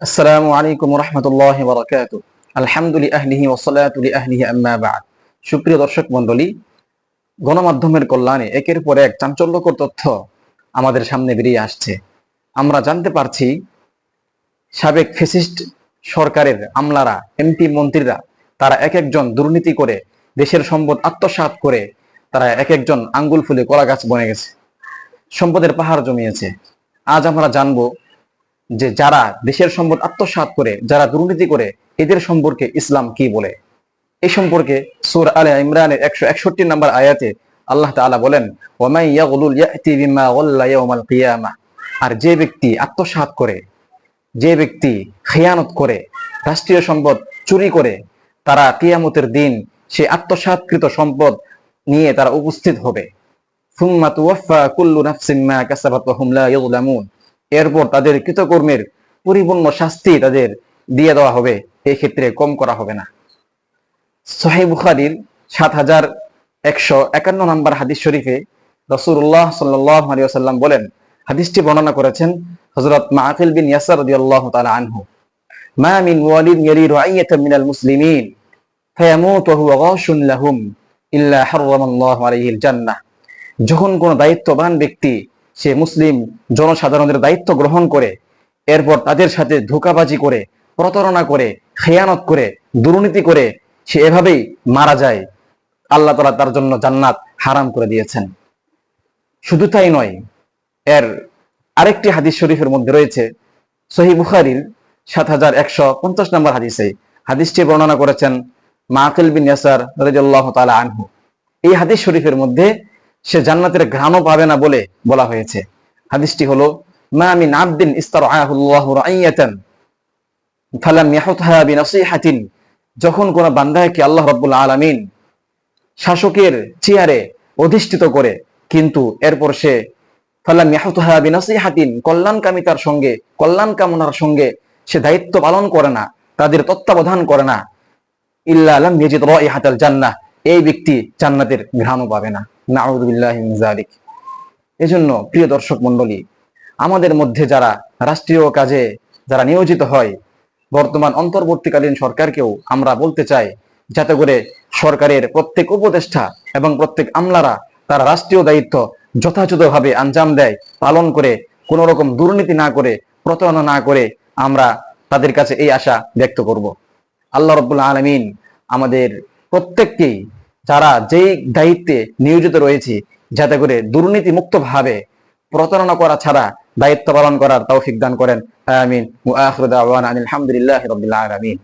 আসসালামু আলাইকুম রহমতুল্লাহি ওয়া বারাকাতুহু। আলহামদুলিল্লাহি ওয়া সালাতু লিআহলিহি আম্মা বা'দ। সুপ্রিয় দর্শক মণ্ডলী, গণমাধ্যমের কল্যাণে একের পর এক চাঞ্চল্যকর তথ্য আমাদের সামনে বেরিয়ে আসছে। আমরা জানতে পারছি সাবেক ফ্যাসিস্ট সরকারের আমলারা, এমপি মন্ত্রীরা তারা এক একজন দুর্নীতি করে দেশের সম্পদ আত্মসাৎ করে তারা এক একজন আঙ্গুল ফুলে কলা গাছ বনে গেছে, সম্পদের পাহাড় জমিয়েছে। আজ আমরা জানবো যে যারা দেশের সম্পদ আত্মসাৎ করে, যারা দুর্নীতি করে, এদের সম্পর্কে ইসলাম কি বলে। এই সম্পর্কে সূরা আলে ইমরানের 161 নম্বর আয়াতে আল্লাহ তাআলা বলেন, ওয়ামাই ইয়াগলুল ইয়াতি বিমা গাল্লা ইয়াউমাল কিয়ামাহ। আর যে ব্যক্তি আত্মসাৎ করে, যে ব্যক্তি খেয়ানত করে, রাষ্ট্রীয় সম্পদ চুরি করে, তারা কিয়ামতের দিন সেই আত্মসাৎকৃত সম্পদ নিয়ে তারা উপস্থিত হবে। সুম্মা তুওয়াফফা কুল্লু নাফসিন মা কাসাবাত ওয়া হুম লা ইউযলামুন। এরপর তাদের কৃতকর্মের পরিপূর্ণ শাস্তি তাদের দিয়ে দেওয়া হবে, এই ক্ষেত্রে কম করা হবে না। সহিহ বুখারীর 7151 নম্বর হাদিস শরীফে রাসূলুল্লাহ সাল্লাল্লাহু আলাইহি ওয়াসাল্লাম বলেন, হাদিসটি বর্ণনা করেছেন হযরত মাআকিল বিন ইয়াসার রাদিয়াল্লাহু তাআলা আনহু, মা মিন ওয়ালিদ ইয়ালি রাইয়াতাম মিনাল মুসলিমিন ফায়ামুতু ওয়া হুয়া গাশুন লাহুম ইল্লা হারামাল্লাহু আলাইহিল জান্নাহ। যখন কোন দায়িত্ববান ব্যক্তি সে মুসলিম জনসাধারণের দায়িত্ব গ্রহণ করে, এরপর তাদের সাথে ধোঁকাবাজি করে, প্রতারণা করে, খেয়ানত করে, দুর্নীতি করে সে এভাবেই মারা যায়, আল্লাহ তাআলা তার জন্য জান্নাত হারাম করে দিয়েছেন। শুধু তাই নয়, এর আরেকটি হাদিস শরীফের মধ্যে রয়েছে সহিহ বুখারীর 7150 নম্বর হাদিসে। হাদিসটি বর্ণনা করেছেন মাআকিল বিন ইয়াসার রাদিয়াল্লাহু তাআলা আনহু। এই হাদিস শরীফের মধ্যে সে জান্নাতের ঘ্রাণও পাবে না বলে বলা হয়েছে। হাদিসটি হলো, মা মিন আবদিন ইস্তারআহুল্লাহু রাইয়াতান ফালাম ইয়াহুতহা বিনসিহাতিন। যখন কোন বান্দাকে আল্লাহ রাব্বুল আলামিন শাসকের চেয়ারে অধিষ্ঠিত করে, কিন্তু এরপর সে ফালাম ইয়াহুতহা বিনসিহাতিন, কল্যাণকামিতার সঙ্গে, কল্যাণ কামনার সঙ্গে সে দায়িত্ব পালন করে না, তাদের তত্ত্বাবধান করে না, ইল্লা লাম ইয়াজিদ রাইহাতাল জান্নাহ, এই ব্যক্তি জান্নাতের ঘ্রাণও পাবে না। নাউযু বিল্লাহি মিন যালিক। এজন্য প্রিয় দর্শক মণ্ডলী, আমাদের মধ্যে যারা রাষ্ট্রীয় কাজে যারা নিয়োজিত হয়, বর্তমান অন্তর্বর্তীকালীন সরকারকেও আমরা বলতে চাই, যাতে করে সরকারের প্রত্যেক উপদেষ্টা এবং প্রত্যেক আমলারা তারা রাষ্ট্রীয় দায়িত্ব যথাযথভাবে আঞ্জাম দেয়, পালন করে, কোনো রকম দুর্নীতি না করে, প্রতারণা না করে, আমরা তাদের কাছে এই আশা ব্যক্ত করব। আল্লাহ রাব্বুল আলামিন আমাদের প্রত্যেককেই যারা যেই দায়িত্বে নিয়োজিত রয়েছে, যাতে করে দুর্নীতি মুক্ত ভাবে, প্রতারণা করা ছাড়া দায়িত্ব পালন করার তৌফিক দান করেন। আমিন। ওয়া আখিরু দাওয়ানা আলহামদুলিল্লাহি রাব্বিল আলামিন।